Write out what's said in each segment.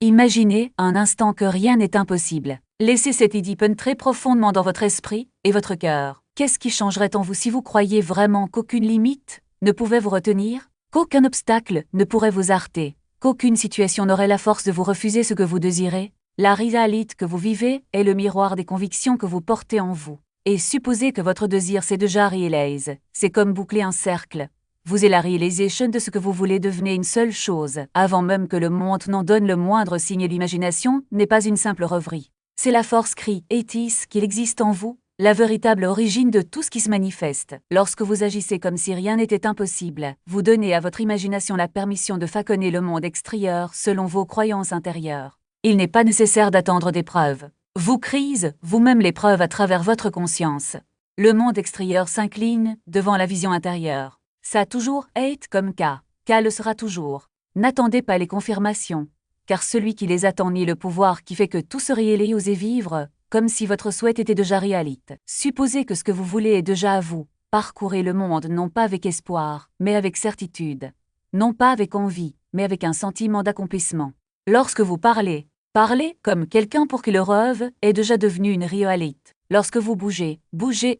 Imaginez un instant que rien n'est impossible. Laissez cette idée pénétrer profondément dans votre esprit et votre cœur. Qu'est-ce qui changerait en vous si vous croyiez vraiment qu'aucune limite ne pouvait vous retenir, qu'aucun obstacle ne pourrait vous arrêter, qu'aucune situation n'aurait la force de vous refuser ce que vous désirez? La réalité que vous vivez est le miroir des convictions que vous portez en vous. Et supposez que votre désir c'est déjà réalisé. C'est comme boucler un cercle. Vous et la réalisation de ce que vous voulez devenez une seule chose, avant même que le monde n'en donne le moindre signe. L'imagination n'est pas une simple rêverie. C'est la force créatrice qu'il existe en vous, la véritable origine de tout ce qui se manifeste. Lorsque vous agissez comme si rien n'était impossible, vous donnez à votre imagination la permission de façonner le monde extérieur selon vos croyances intérieures. Il n'est pas nécessaire d'attendre des preuves. Vous créez vous-même les preuves à travers votre conscience. Le monde extérieur s'incline devant la vision intérieure. Ça a toujours été comme cas le sera toujours. N'attendez pas les confirmations, car celui qui les attend nie le pouvoir qui fait que tout se réalise. Osez vivre comme si votre souhait était déjà réalité. Supposez que ce que vous voulez est déjà à vous. Parcourez le monde non pas avec espoir, mais avec certitude. Non pas avec envie, mais avec un sentiment d'accomplissement. Lorsque vous parlez comme quelqu'un pour qui le rêve est déjà devenu une réalité. Lorsque vous bougez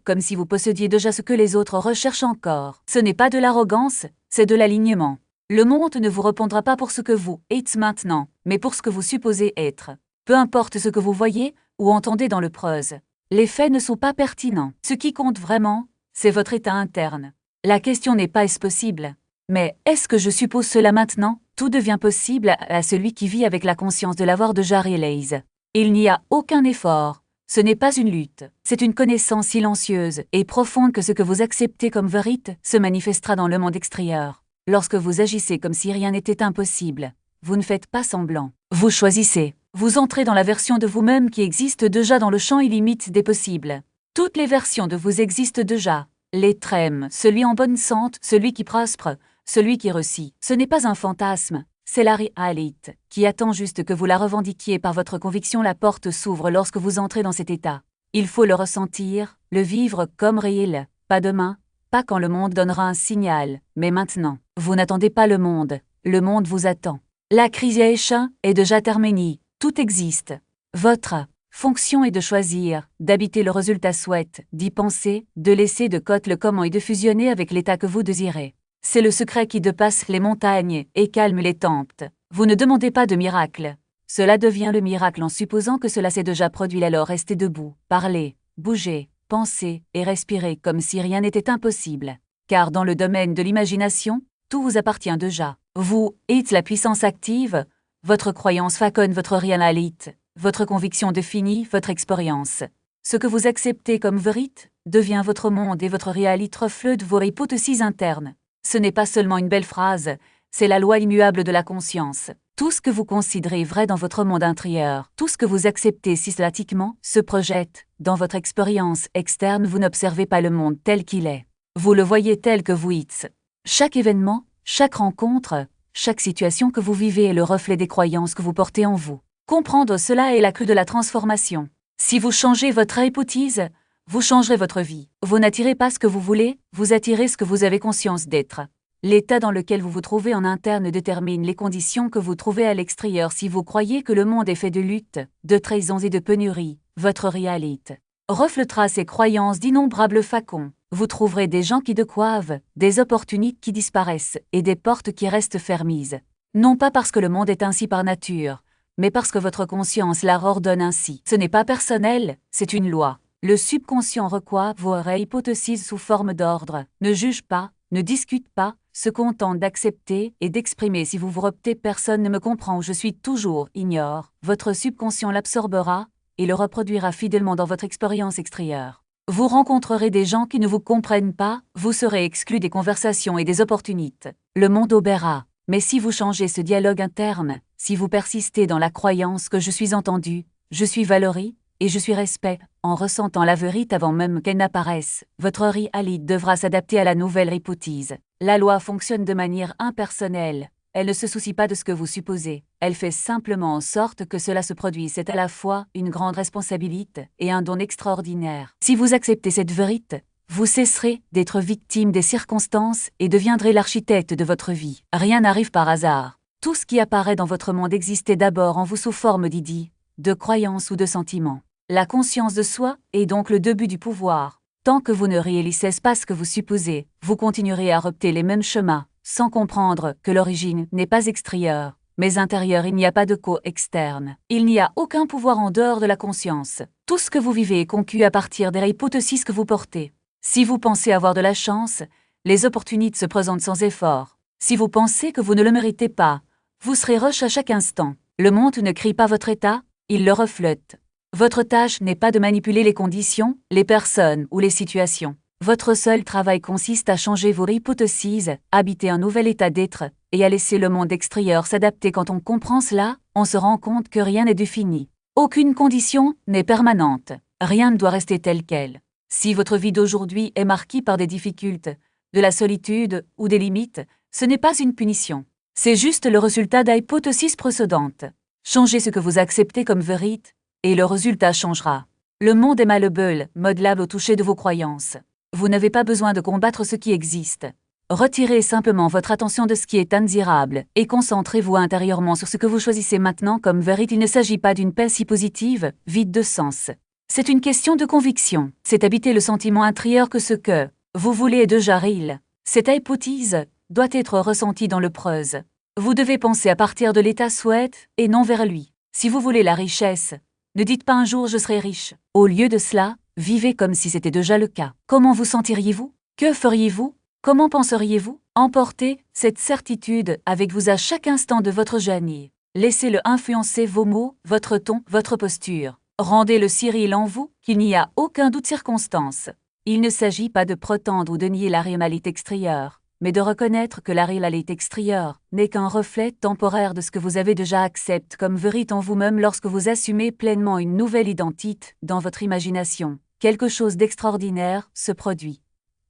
comme si vous possédiez déjà ce que les autres recherchent encore. Ce n'est pas de l'arrogance, c'est de l'alignement. Le monde ne vous répondra pas pour ce que vous êtes maintenant, mais pour ce que vous supposez être. Peu importe ce que vous voyez ou entendez dans le prose. Les faits ne sont pas pertinents. Ce qui compte vraiment, c'est votre état interne. La question n'est pas est-ce possible, mais est-ce que je suppose cela maintenant? Tout devient possible à celui qui vit avec la conscience de l'avoir déjà réalisé. Il n'y a aucun effort. Ce n'est pas une lutte, c'est une connaissance silencieuse et profonde que ce que vous acceptez comme vérité se manifestera dans le monde extérieur. Lorsque vous agissez comme si rien n'était impossible, vous ne faites pas semblant. Vous choisissez. Vous entrez dans la version de vous-même qui existe déjà dans le champ illimité des possibles. Toutes les versions de vous existent déjà. L'extrême, celui en bonne santé, celui qui prospère, celui qui réussit. Ce n'est pas un fantasme. C'est la réalité, qui attend juste que vous la revendiquiez par votre conviction. La porte s'ouvre lorsque vous entrez dans cet état. Il faut le ressentir, le vivre comme réel, pas demain, pas quand le monde donnera un signal, mais maintenant. Vous n'attendez pas le monde vous attend. La création est déjà terminée, tout existe. Votre fonction est de choisir, d'habiter le résultat souhaite, d'y penser, de laisser de côté le comment et de fusionner avec l'état que vous désirez. C'est le secret qui dépasse les montagnes et calme les tempêtes. Vous ne demandez pas de miracle. Cela devient le miracle en supposant que cela s'est déjà produit. Alors restez debout, parlez, bougez, pensez et respirez comme si rien n'était impossible. Car dans le domaine de l'imagination, tout vous appartient déjà. Vous êtes la puissance active, votre croyance façonne votre réalité, votre conviction définit votre expérience. Ce que vous acceptez comme vérité devient votre monde et votre réalité reflète vos hypothèses internes. Ce n'est pas seulement une belle phrase, c'est la loi immuable de la conscience. Tout ce que vous considérez vrai dans votre monde intérieur, tout ce que vous acceptez systématiquement, se projette dans votre expérience externe. Vous n'observez pas le monde tel qu'il est. Vous le voyez tel que vous êtes. Chaque événement, chaque rencontre, chaque situation que vous vivez est le reflet des croyances que vous portez en vous. Comprendre cela est la clé de la transformation. Si vous changez votre hypothèse, vous changerez votre vie. Vous n'attirez pas ce que vous voulez, vous attirez ce que vous avez conscience d'être. L'état dans lequel vous vous trouvez en interne détermine les conditions que vous trouvez à l'extérieur. Si vous croyez que le monde est fait de lutte, de trahisons et de pénuries, votre réalité reflétera ces croyances d'innombrables facons. Vous trouverez des gens qui décoivent, des opportunités qui disparaissent et des portes qui restent fermées. Non pas parce que le monde est ainsi par nature, mais parce que votre conscience la ordonne ainsi. Ce n'est pas personnel, c'est une loi. Le subconscient reçoit vos hypothèses sous forme d'ordre, ne juge pas, ne discute pas, se contente d'accepter et d'exprimer. Si vous vous reptez personne ne me comprend ou je suis toujours ignore, votre subconscient l'absorbera et le reproduira fidèlement dans votre expérience extérieure. Vous rencontrerez des gens qui ne vous comprennent pas, vous serez exclu des conversations et des opportunités. Le monde obéira, mais si vous changez ce dialogue interne, si vous persistez dans la croyance que je suis entendu, je suis valorisé, et je suis respect, en ressentant la vérité avant même qu'elle n'apparaisse, votre réalité devra s'adapter à la nouvelle hypothèse. La loi fonctionne de manière impersonnelle, elle ne se soucie pas de ce que vous supposez, elle fait simplement en sorte que cela se produise. C'est à la fois une grande responsabilité et un don extraordinaire. Si vous acceptez cette vérité, vous cesserez d'être victime des circonstances et deviendrez l'architecte de votre vie. Rien n'arrive par hasard. Tout ce qui apparaît dans votre monde existait d'abord en vous sous forme d'idées, de croyances ou de sentiments. La conscience de soi est donc le début du pouvoir. Tant que vous ne réalisez pas ce que vous supposez, vous continuerez à opter les mêmes chemins, sans comprendre que l'origine n'est pas extérieure, mais intérieure. Il n'y a pas de cause externe. Il n'y a aucun pouvoir en dehors de la conscience. Tout ce que vous vivez est conçu à partir des hypothèses que vous portez. Si vous pensez avoir de la chance, les opportunités se présentent sans effort. Si vous pensez que vous ne le méritez pas, vous serez rush à chaque instant. Le monde ne crie pas votre état, il le reflète. Votre tâche n'est pas de manipuler les conditions, les personnes ou les situations. Votre seul travail consiste à changer vos hypothèses, habiter un nouvel état d'être, et à laisser le monde extérieur s'adapter. Quand on comprend cela, on se rend compte que rien n'est défini. Aucune condition n'est permanente. Rien ne doit rester tel quel. Si votre vie d'aujourd'hui est marquée par des difficultés, de la solitude ou des limites, ce n'est pas une punition. C'est juste le résultat d'hypothèses précédentes. Changez ce que vous acceptez comme vérité, et le résultat changera. Le monde est malléable, modelable au toucher de vos croyances. Vous n'avez pas besoin de combattre ce qui existe. Retirez simplement votre attention de ce qui est indésirable et concentrez-vous intérieurement sur ce que vous choisissez maintenant comme vérité. Il ne s'agit pas d'une pensée positive, vide de sens. C'est une question de conviction. C'est habiter le sentiment intérieur que ce que vous voulez est déjà réel. Cette hypothèse doit être ressentie dans le prose. Vous devez penser à partir de l'état souhaite et non vers lui. Si vous voulez la richesse, ne dites pas un jour je serai riche. Au lieu de cela, vivez comme si c'était déjà le cas. Comment vous sentiriez-vous? Que feriez-vous? Comment penseriez-vous? Emportez cette certitude avec vous à chaque instant de votre journée. Laissez-le influencer vos mots, votre ton, votre posture. Rendez-le si réel en vous qu'il n'y a aucun doute circonstance. Il ne s'agit pas de prétendre ou de nier la réalité extérieure, mais de reconnaître que la réalité extérieure n'est qu'un reflet temporaire de ce que vous avez déjà accepté comme vérité en vous-même. Lorsque vous assumez pleinement une nouvelle identité dans votre imagination, quelque chose d'extraordinaire se produit.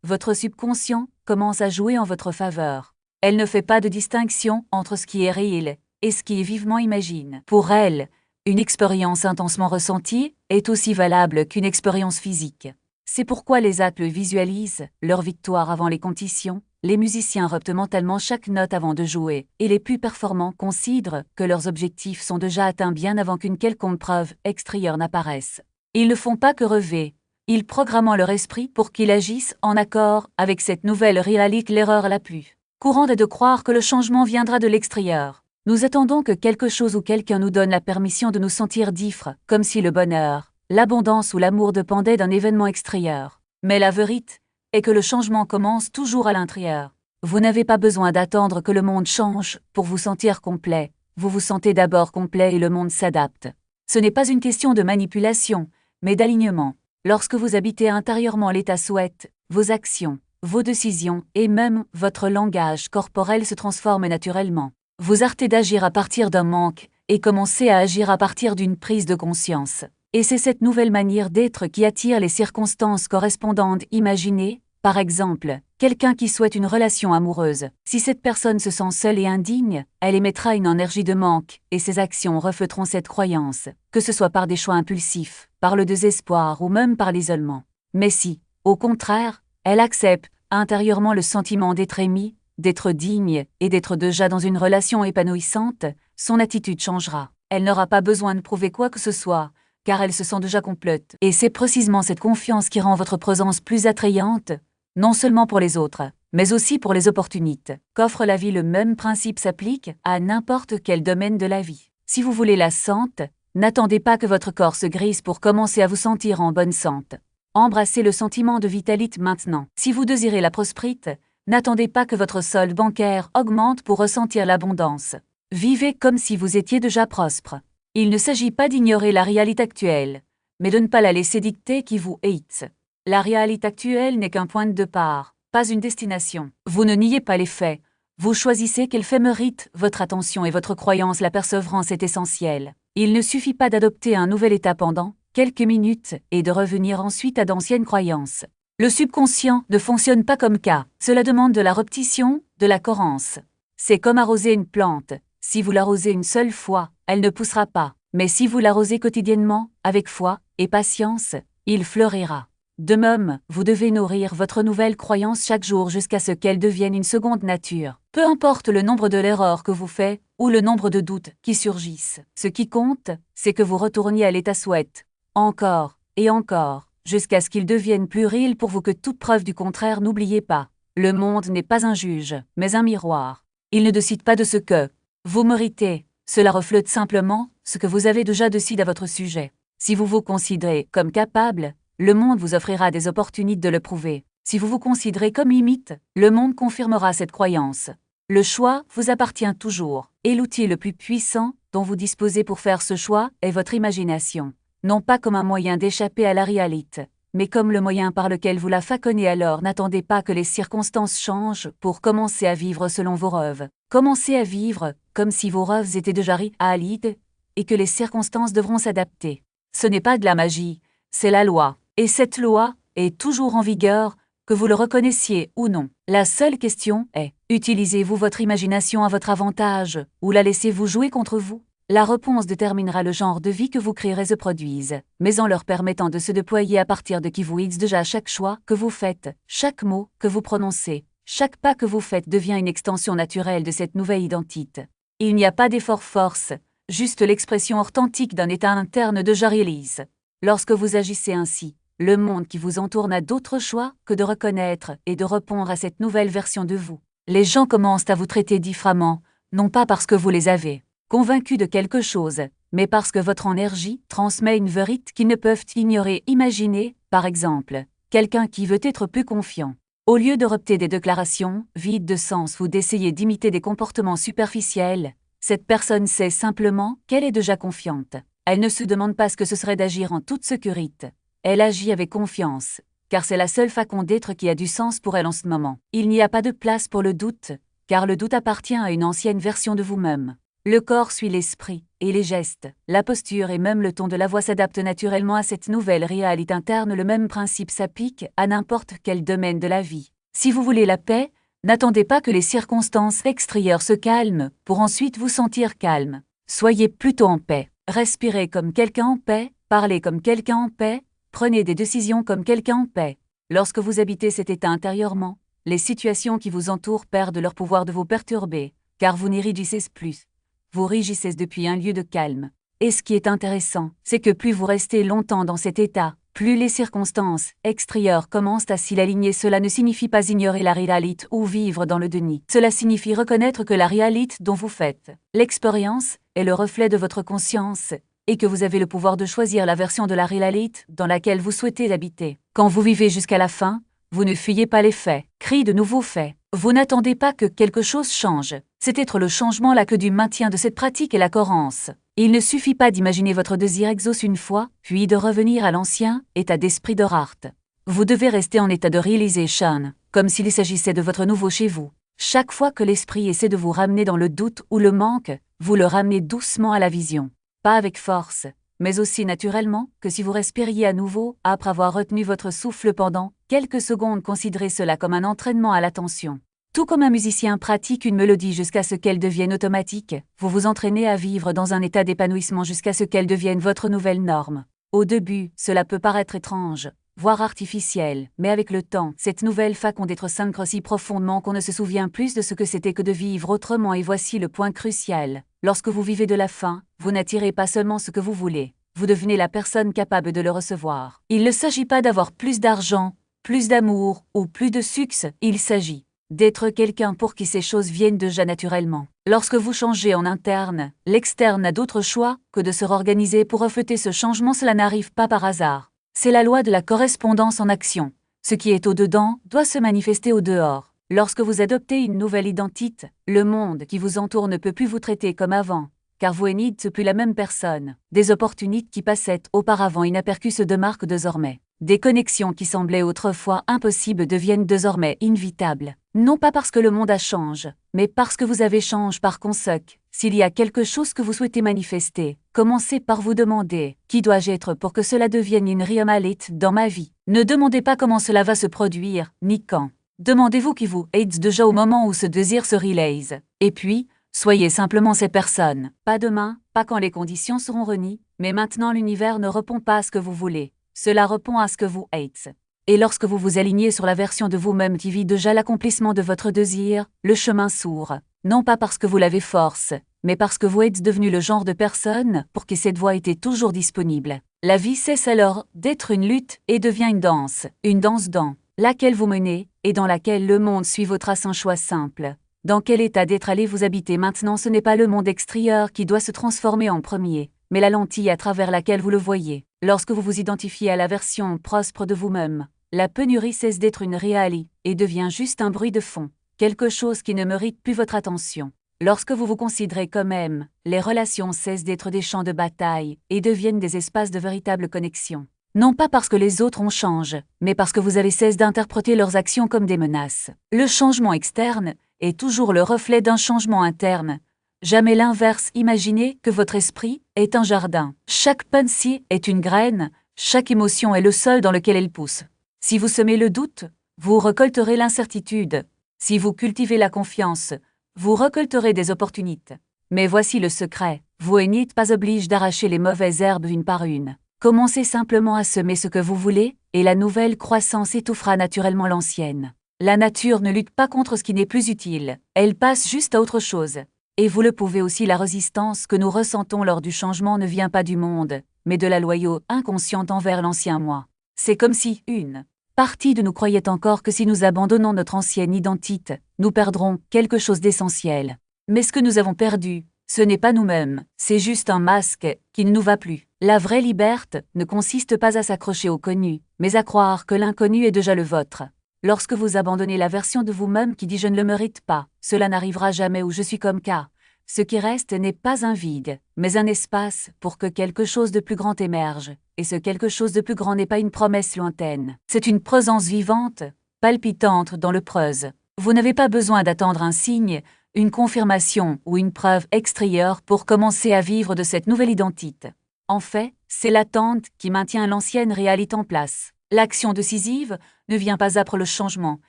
Votre subconscient commence à jouer en votre faveur. Elle ne fait pas de distinction entre ce qui est réel et ce qui est vivement imaginé. Pour elle, une expérience intensement ressentie est aussi valable qu'une expérience physique. C'est pourquoi les athlètes visualisent leur victoire avant les compétitions, les musiciens reptent mentalement chaque note avant de jouer, et les plus performants considèrent que leurs objectifs sont déjà atteints bien avant qu'une quelconque preuve extérieure n'apparaisse. Ils ne font pas que rêver, ils programment leur esprit pour qu'il agisse en accord avec cette nouvelle réalité. L'erreur la plus courante est de croire que le changement viendra de l'extérieur. Nous attendons que quelque chose ou quelqu'un nous donne la permission de nous sentir différents, comme si le bonheur, l'abondance ou l'amour dépendaient d'un événement extérieur. Mais la vérité est que le changement commence toujours à l'intérieur. Vous n'avez pas besoin d'attendre que le monde change pour vous sentir complet. Vous vous sentez d'abord complet et le monde s'adapte. Ce n'est pas une question de manipulation, mais d'alignement. Lorsque vous habitez intérieurement l'état souhaite, vos actions, vos décisions et même votre langage corporel se transforment naturellement. Vous arrêtez d'agir à partir d'un manque et commencez à agir à partir d'une prise de conscience. Et c'est cette nouvelle manière d'être qui attire les circonstances correspondantes. Imaginez, par exemple, quelqu'un qui souhaite une relation amoureuse. Si cette personne se sent seule et indigne, elle émettra une énergie de manque et ses actions refléteront cette croyance, que ce soit par des choix impulsifs, par le désespoir ou même par l'isolement. Mais si, au contraire, elle accepte intérieurement le sentiment d'être aimée, d'être digne et d'être déjà dans une relation épanouissante, son attitude changera. Elle n'aura pas besoin de prouver quoi que ce soit, car elle se sent déjà complète. Et c'est précisément cette confiance qui rend votre présence plus attrayante, non seulement pour les autres, mais aussi pour les opportunités qu'offre la vie. Le même principe s'applique à n'importe quel domaine de la vie. Si vous voulez la santé, n'attendez pas que votre corps se grise pour commencer à vous sentir en bonne santé. Embrassez le sentiment de vitalité maintenant. Si vous désirez la prospérité, n'attendez pas que votre solde bancaire augmente pour ressentir l'abondance. Vivez comme si vous étiez déjà prospère. Il ne s'agit pas d'ignorer la réalité actuelle, mais de ne pas la laisser dicter qui vous hate. La réalité actuelle n'est qu'un point de départ, pas une destination. Vous ne niez pas les faits, vous choisissez quels faits méritent votre attention et votre croyance. La persévérance est essentielle. Il ne suffit pas d'adopter un nouvel état pendant quelques minutes et de revenir ensuite à d'anciennes croyances. Le subconscient ne fonctionne pas comme ça. Cela demande de la répétition, de la cohérence. C'est comme arroser une plante. Si vous l'arrosez une seule fois, elle ne poussera pas. Mais si vous l'arrosez quotidiennement, avec foi et patience, il fleurira. De même, vous devez nourrir votre nouvelle croyance chaque jour jusqu'à ce qu'elle devienne une seconde nature. Peu importe le nombre de l'erreur que vous faites ou le nombre de doutes qui surgissent. Ce qui compte, c'est que vous retourniez à l'état souhaite. Encore et encore, jusqu'à ce qu'il devienne plus réel pour vous que toute preuve du contraire. N'oubliez pas, le monde n'est pas un juge, mais un miroir. Il ne décide pas de ce que vous méritez. Cela reflète simplement ce que vous avez déjà décidé à votre sujet. Si vous vous considérez comme capable, le monde vous offrira des opportunités de le prouver. Si vous vous considérez comme limite, le monde confirmera cette croyance. Le choix vous appartient toujours, et l'outil le plus puissant dont vous disposez pour faire ce choix est votre imagination. Non pas comme un moyen d'échapper à la réalité, mais comme le moyen par lequel vous la façonnez. Alors n'attendez pas que les circonstances changent pour commencer à vivre selon vos rêves. Commencez à vivre comme si vos rêves étaient déjà réalistes et que les circonstances devront s'adapter. Ce n'est pas de la magie, c'est la loi. Et cette loi est toujours en vigueur, que vous le reconnaissiez ou non. La seule question est, utilisez-vous votre imagination à votre avantage ou la laissez-vous jouer contre vous? La réponse déterminera le genre de vie que vous créerez et produisez, mais en leur permettant de se déployer à partir de qui vous êtes déjà. Chaque choix que vous faites, chaque mot que vous prononcez, chaque pas que vous faites devient une extension naturelle de cette nouvelle identité. Il n'y a pas d'effort force, juste l'expression authentique d'un état interne de réalise. Lorsque vous agissez ainsi, le monde qui vous entoure n'a d'autre choix que de reconnaître et de répondre à cette nouvelle version de vous. Les gens commencent à vous traiter différemment, non pas parce que vous les avez convaincus de quelque chose, mais parce que votre énergie transmet une vérité qu'ils ne peuvent ignorer. Imaginez, par exemple, quelqu'un qui veut être plus confiant. Au lieu de répéter des déclarations vides de sens ou d'essayer d'imiter des comportements superficiels, cette personne sait simplement qu'elle est déjà confiante. Elle ne se demande pas ce que ce serait d'agir en toute sécurité. Elle agit avec confiance, car c'est la seule façon d'être qui a du sens pour elle en ce moment. Il n'y a pas de place pour le doute, car le doute appartient à une ancienne version de vous-même. Le corps suit l'esprit, et les gestes, la posture et même le ton de la voix s'adaptent naturellement à cette nouvelle réalité interne. Le même principe s'applique à n'importe quel domaine de la vie. Si vous voulez la paix, n'attendez pas que les circonstances extérieures se calment pour ensuite vous sentir calme. Soyez plutôt en paix. Respirez comme quelqu'un en paix, parlez comme quelqu'un en paix, prenez des décisions comme quelqu'un en paix. Lorsque vous habitez cet état intérieurement, les situations qui vous entourent perdent leur pouvoir de vous perturber, car vous n'y régissez plus. Vous régissez depuis un lieu de calme. Et ce qui est intéressant, c'est que plus vous restez longtemps dans cet état, plus les circonstances extérieures commencent à s'y aligner. Cela ne signifie pas ignorer la réalité ou vivre dans le déni. Cela signifie reconnaître que la réalité dont vous faites l'expérience est le reflet de votre conscience, et que vous avez le pouvoir de choisir la version de la réalité dans laquelle vous souhaitez habiter. Quand vous vivez jusqu'à la fin, vous ne fuyez pas les faits, créez de nouveaux faits. Vous n'attendez pas que quelque chose change. C'est être le changement là que du maintien de cette pratique et la cohérence. Il ne suffit pas d'imaginer votre désir exauce une fois, puis de revenir à l'ancien état d'esprit de Rart. Vous devez rester en état de realization, comme s'il s'agissait de votre nouveau chez vous. Chaque fois que l'esprit essaie de vous ramener dans le doute ou le manque, vous le ramenez doucement à la vision. Pas avec force, mais aussi naturellement que si vous respiriez à nouveau après avoir retenu votre souffle pendant quelques secondes. Considérez cela comme un entraînement à l'attention. Tout comme un musicien pratique une mélodie jusqu'à ce qu'elle devienne automatique, vous vous entraînez à vivre dans un état d'épanouissement jusqu'à ce qu'elle devienne votre nouvelle norme. Au début, cela peut paraître étrange, voire artificiel, mais avec le temps, cette nouvelle façon d'être s'ancre si profondément qu'on ne se souvient plus de ce que c'était que de vivre autrement. Et voici le point crucial. Lorsque vous vivez de la faim, vous n'attirez pas seulement ce que vous voulez, vous devenez la personne capable de le recevoir. Il ne s'agit pas d'avoir plus d'argent, plus d'amour ou plus de succès, il s'agit d'être quelqu'un pour qui ces choses viennent déjà naturellement. Lorsque vous changez en interne, l'externe n'a d'autre choix que de se réorganiser pour refléter ce changement. Cela n'arrive pas par hasard. C'est la loi de la correspondance en action. Ce qui est au-dedans doit se manifester au-dehors. Lorsque vous adoptez une nouvelle identité, le monde qui vous entoure ne peut plus vous traiter comme avant, car vous n'êtes plus la même personne. Des opportunités qui passaient auparavant inaperçues se démarquent désormais. Des connexions qui semblaient autrefois impossibles deviennent désormais inévitables. Non pas parce que le monde a changé, mais parce que vous avez changé par conséquent. S'il y a quelque chose que vous souhaitez manifester, commencez par vous demander « Qui dois-je être pour que cela devienne une réalité dans ma vie ?» Ne demandez pas comment cela va se produire, ni quand. Demandez-vous qui vous êtes déjà au moment où ce désir se réalise. Et puis, soyez simplement ces personnes. Pas demain, pas quand les conditions seront réunies, mais maintenant. L'univers ne répond pas à ce que vous voulez. Cela répond à ce que vous êtes. Et lorsque vous vous alignez sur la version de vous-même qui vit déjà l'accomplissement de votre désir, le chemin s'ouvre, non pas parce que vous l'avez force, mais parce que vous êtes devenu le genre de personne pour qui cette voie était toujours disponible. La vie cesse alors d'être une lutte et devient une danse dans laquelle vous menez et dans laquelle le monde suit vos traces, un choix simple. Dans quel état d'être allez-vous habiter maintenant? Ce n'est pas le monde extérieur qui doit se transformer en premier, mais la lentille à travers laquelle vous le voyez. Lorsque vous vous identifiez à la version prospère de vous-même, la pénurie cesse d'être une réalité et devient juste un bruit de fond, quelque chose qui ne mérite plus votre attention. Lorsque vous vous considérez comme M, les relations cessent d'être des champs de bataille et deviennent des espaces de véritable connexion. Non pas parce que les autres ont changé, mais parce que vous avez cessé d'interpréter leurs actions comme des menaces. Le changement externe est toujours le reflet d'un changement interne. Jamais l'inverse. Imaginez que votre esprit est un jardin. Chaque pensée est une graine, chaque émotion est le sol dans lequel elle pousse. Si vous semez le doute, vous récolterez l'incertitude. Si vous cultivez la confiance, vous récolterez des opportunités. Mais voici le secret, vous n'êtes pas obligé d'arracher les mauvaises herbes une par une. Commencez simplement à semer ce que vous voulez, et la nouvelle croissance étouffera naturellement l'ancienne. La nature ne lutte pas contre ce qui n'est plus utile, elle passe juste à autre chose. Et vous le pouvez aussi, la résistance que nous ressentons lors du changement ne vient pas du monde, mais de la loyauté inconsciente envers l'ancien moi. C'est comme si une partie de nous croyait encore que si nous abandonnons notre ancienne identité, nous perdrons quelque chose d'essentiel. Mais ce que nous avons perdu, ce n'est pas nous-mêmes, c'est juste un masque qui ne nous va plus. La vraie liberté ne consiste pas à s'accrocher au connu, mais à croire que l'inconnu est déjà le vôtre. Lorsque vous abandonnez la version de vous-même qui dit « je ne le mérite pas », cela n'arrivera jamais où je suis comme cas. Ce qui reste n'est pas un vide, mais un espace pour que quelque chose de plus grand émerge. Et ce quelque chose de plus grand n'est pas une promesse lointaine. C'est une présence vivante, palpitante dans le prose. Vous n'avez pas besoin d'attendre un signe, une confirmation ou une preuve extérieure pour commencer à vivre de cette nouvelle identité. En fait, c'est l'attente qui maintient l'ancienne réalité en place. L'action décisive ne vient pas après le changement,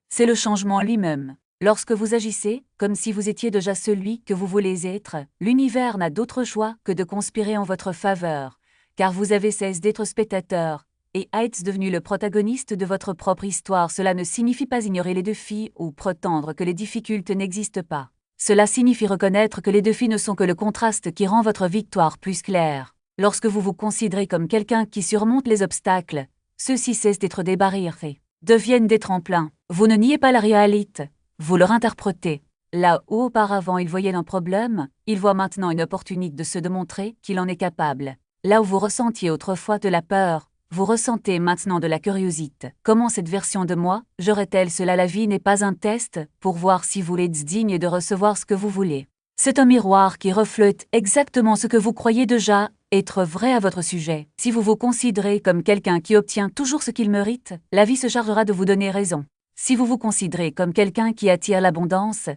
c'est le changement lui-même. Lorsque vous agissez comme si vous étiez déjà celui que vous voulez être, l'univers n'a d'autre choix que de conspirer en votre faveur, car vous avez cessé d'être spectateur et êtes devenu le protagoniste de votre propre histoire. Cela ne signifie pas ignorer les défis ou prétendre que les difficultés n'existent pas. Cela signifie reconnaître que les défis ne sont que le contraste qui rend votre victoire plus claire. Lorsque vous vous considérez comme quelqu'un qui surmonte les obstacles, ceux-ci cessent d'être des barrières et deviennent des tremplins. Vous ne niez pas la réalité, vous leur interprétez. Là où auparavant il voyait un problème, il voit maintenant une opportunité de se démontrer qu'il en est capable. Là où vous ressentiez autrefois de la peur, vous ressentez maintenant de la curiosité. Comment cette version de moi j'aurais-elle cela? La vie n'est pas un test pour voir si vous êtes digne de recevoir ce que vous voulez. C'est un miroir qui reflète exactement ce que vous croyez déjà être vrai à votre sujet. Si vous vous considérez comme quelqu'un qui obtient toujours ce qu'il mérite, la vie se chargera de vous donner raison. Si vous vous considérez comme quelqu'un qui attire l'abondance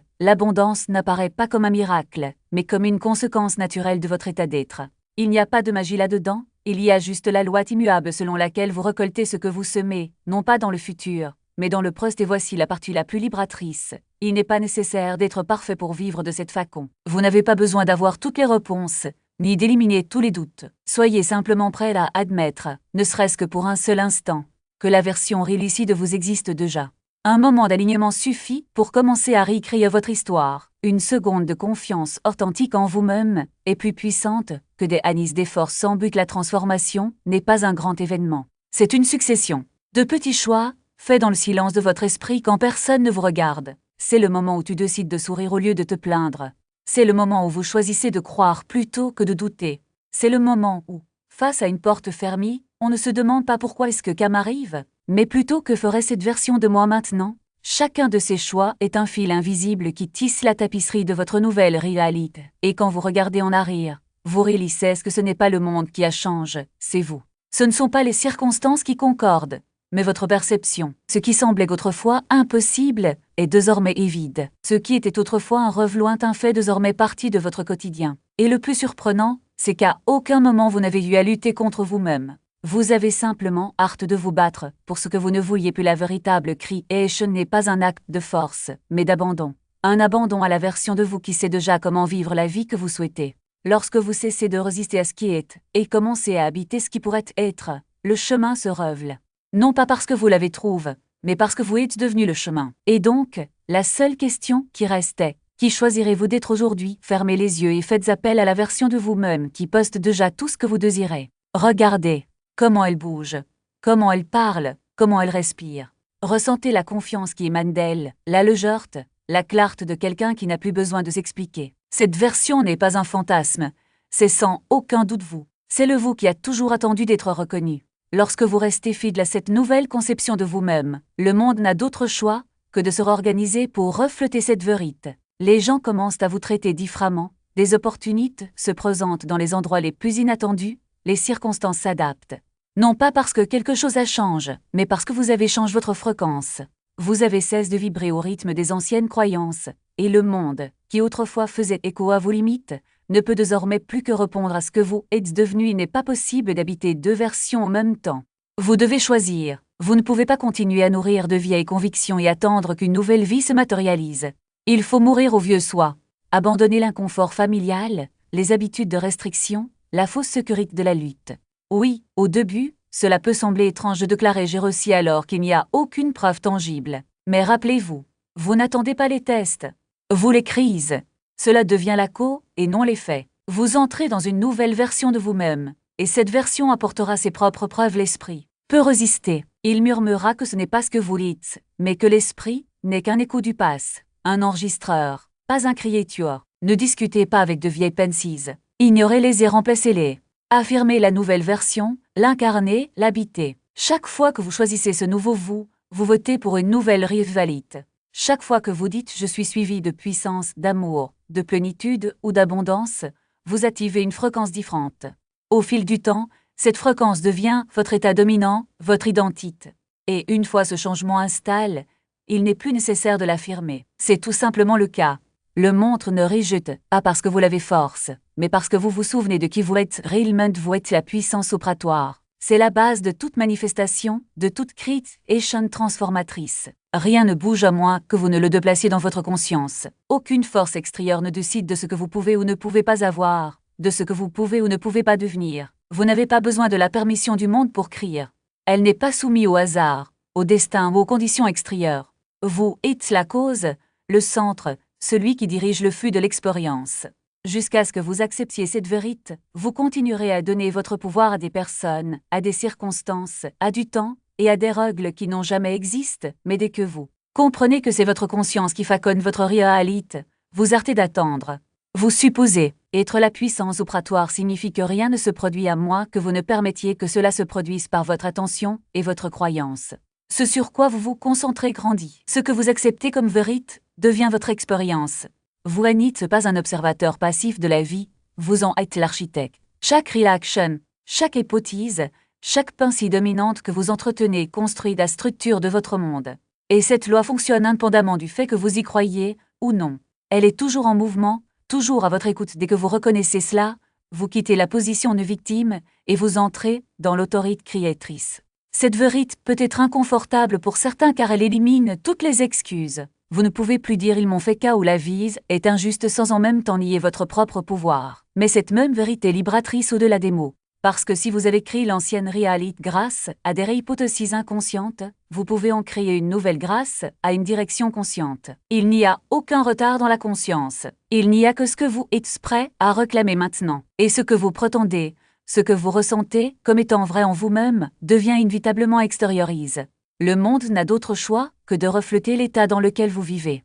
n'apparaît pas comme un miracle, mais comme une conséquence naturelle de votre état d'être. Il n'y a pas de magie là-dedans, il y a juste la loi immuable selon laquelle vous récoltez ce que vous semez, non pas dans le futur, mais dans le présent. Et voici la partie la plus libératrice. Il n'est pas nécessaire d'être parfait pour vivre de cette façon. Vous n'avez pas besoin d'avoir toutes les réponses, ni d'éliminer tous les doutes. Soyez simplement prêt à admettre, ne serait-ce que pour un seul instant, que la version réelle de vous existe déjà. Un moment d'alignement suffit pour commencer à réécrire votre histoire. Une seconde de confiance authentique en vous-même est plus puissante que des années d'efforts sans but. La transformation n'est pas un grand événement. C'est une succession de petits choix faits dans le silence de votre esprit quand personne ne vous regarde. C'est le moment où tu décides de sourire au lieu de te plaindre. C'est le moment où vous choisissez de croire plutôt que de douter. C'est le moment où, face à une porte fermée, on ne se demande pas pourquoi est-ce que ça m'arrive, mais plutôt que ferait cette version de moi maintenant. Chacun de ces choix est un fil invisible qui tisse la tapisserie de votre nouvelle réalité. Et quand vous regardez en arrière, vous réalisez que ce n'est pas le monde qui a changé, c'est vous. Ce ne sont pas les circonstances qui concordent, mais votre perception. Ce qui semblait autrefois impossible est désormais vide. Ce qui était autrefois un rêve lointain fait désormais partie de votre quotidien. Et le plus surprenant, c'est qu'à aucun moment vous n'avez eu à lutter contre vous-même. Vous avez simplement hâte de vous battre pour ce que vous ne vouliez plus. La véritable création n'est pas un acte de force, mais d'abandon. Un abandon à la version de vous qui sait déjà comment vivre la vie que vous souhaitez. Lorsque vous cessez de résister à ce qui est et commencez à habiter ce qui pourrait être, le chemin se révèle. Non pas parce que vous l'avez trouvé, mais parce que vous êtes devenu le chemin. Et donc, la seule question qui restait, qui choisirez-vous d'être aujourd'hui? Fermez les yeux et faites appel à la version de vous-même qui poste déjà tout ce que vous désirez. Regardez comment elle bouge, comment elle parle, comment elle respire. Ressentez la confiance qui émane d'elle, la légèreté, la clarté de quelqu'un qui n'a plus besoin de s'expliquer. Cette version n'est pas un fantasme, c'est sans aucun doute vous. C'est le vous qui a toujours attendu d'être reconnu. Lorsque vous restez fidèle à cette nouvelle conception de vous-même, le monde n'a d'autre choix que de se réorganiser pour refléter cette vérité. Les gens commencent à vous traiter différemment, des opportunités se présentent dans les endroits les plus inattendus, les circonstances s'adaptent. Non pas parce que quelque chose a changé, mais parce que vous avez changé votre fréquence. Vous avez cessé de vibrer au rythme des anciennes croyances, et le monde, qui autrefois faisait écho à vos limites, ne peut désormais plus que répondre à ce que vous êtes devenu. Il n'est pas possible d'habiter deux versions en même temps. Vous devez choisir. Vous ne pouvez pas continuer à nourrir de vieilles convictions et attendre qu'une nouvelle vie se matérialise. Il faut mourir au vieux soi. Abandonner l'inconfort familial, les habitudes de restriction, la fausse sécurité de la lutte. Oui, au début, cela peut sembler étrange de déclarer j'ai réussi alors qu'il n'y a aucune preuve tangible. Mais rappelez-vous, vous n'attendez pas les tests. Vous les crises. Cela devient la cause et non les faits. Vous entrez dans une nouvelle version de vous-même, et cette version apportera ses propres preuves. L'esprit peut résister. Il murmurera que ce n'est pas ce que vous dites, mais que l'esprit n'est qu'un écho du passé, un enregistreur, pas un créature. Ne discutez pas avec de vieilles pensées. Ignorez-les et remplacez-les. Affirmez la nouvelle version, l'incarner, l'habiter. Chaque fois que vous choisissez ce nouveau vous, vous votez pour une nouvelle rivalité. Chaque fois que vous dites « je suis suivi de puissance, d'amour, de plénitude ou d'abondance », vous activez une fréquence différente. Au fil du temps, cette fréquence devient votre état dominant, votre identité. Et une fois ce changement installe, il n'est plus nécessaire de l'affirmer. C'est tout simplement le cas. Le monde ne rejette pas parce que vous l'avez force, mais parce que vous vous souvenez de qui vous êtes réellement. Vous êtes la puissance opératoire. C'est la base de toute manifestation, de toute création transformatrice. Rien ne bouge à moins que vous ne le déplaciez dans votre conscience. Aucune force extérieure ne décide de ce que vous pouvez ou ne pouvez pas avoir, de ce que vous pouvez ou ne pouvez pas devenir. Vous n'avez pas besoin de la permission du monde pour crier. Elle n'est pas soumise au hasard, au destin ou aux conditions extérieures. Vous êtes la cause, le centre, celui qui dirige le flux de l'expérience. Jusqu'à ce que vous acceptiez cette vérité, vous continuerez à donner votre pouvoir à des personnes, à des circonstances, à du temps et à des règles qui n'ont jamais existé, mais dès que vous comprenez que c'est votre conscience qui façonne votre réalité, vous arrêtez d'attendre. Vous supposez être la puissance opératoire signifie que rien ne se produit à moins que vous ne permettiez que cela se produise par votre attention et votre croyance. Ce sur quoi vous vous concentrez grandit. Ce que vous acceptez comme vérité devient votre expérience. Vous n'êtes pas un observateur passif de la vie, vous en êtes l'architecte. Chaque réaction, chaque hypothèse, chaque pensée dominante que vous entretenez construit la structure de votre monde. Et cette loi fonctionne indépendamment du fait que vous y croyez ou non. Elle est toujours en mouvement, toujours à votre écoute. Dès que vous reconnaissez cela, vous quittez la position de victime et vous entrez dans l'autorité créatrice. Cette vérité peut être inconfortable pour certains car elle élimine toutes les excuses. Vous ne pouvez plus dire « ils m'ont fait cas » ou « la vie est injuste » sans en même temps nier votre propre pouvoir. Mais cette même vérité est libératrice au-delà des mots. Parce que si vous avez créé l'ancienne réalité grâce à des hypothèses inconscientes, vous pouvez en créer une nouvelle grâce à une direction consciente. Il n'y a aucun retard dans la conscience. Il n'y a que ce que vous êtes prêt à réclamer maintenant. Et ce que vous prétendez, ce que vous ressentez comme étant vrai en vous-même, devient inévitablement extériorisé. Le monde n'a d'autre choix que de refléter l'état dans lequel vous vivez.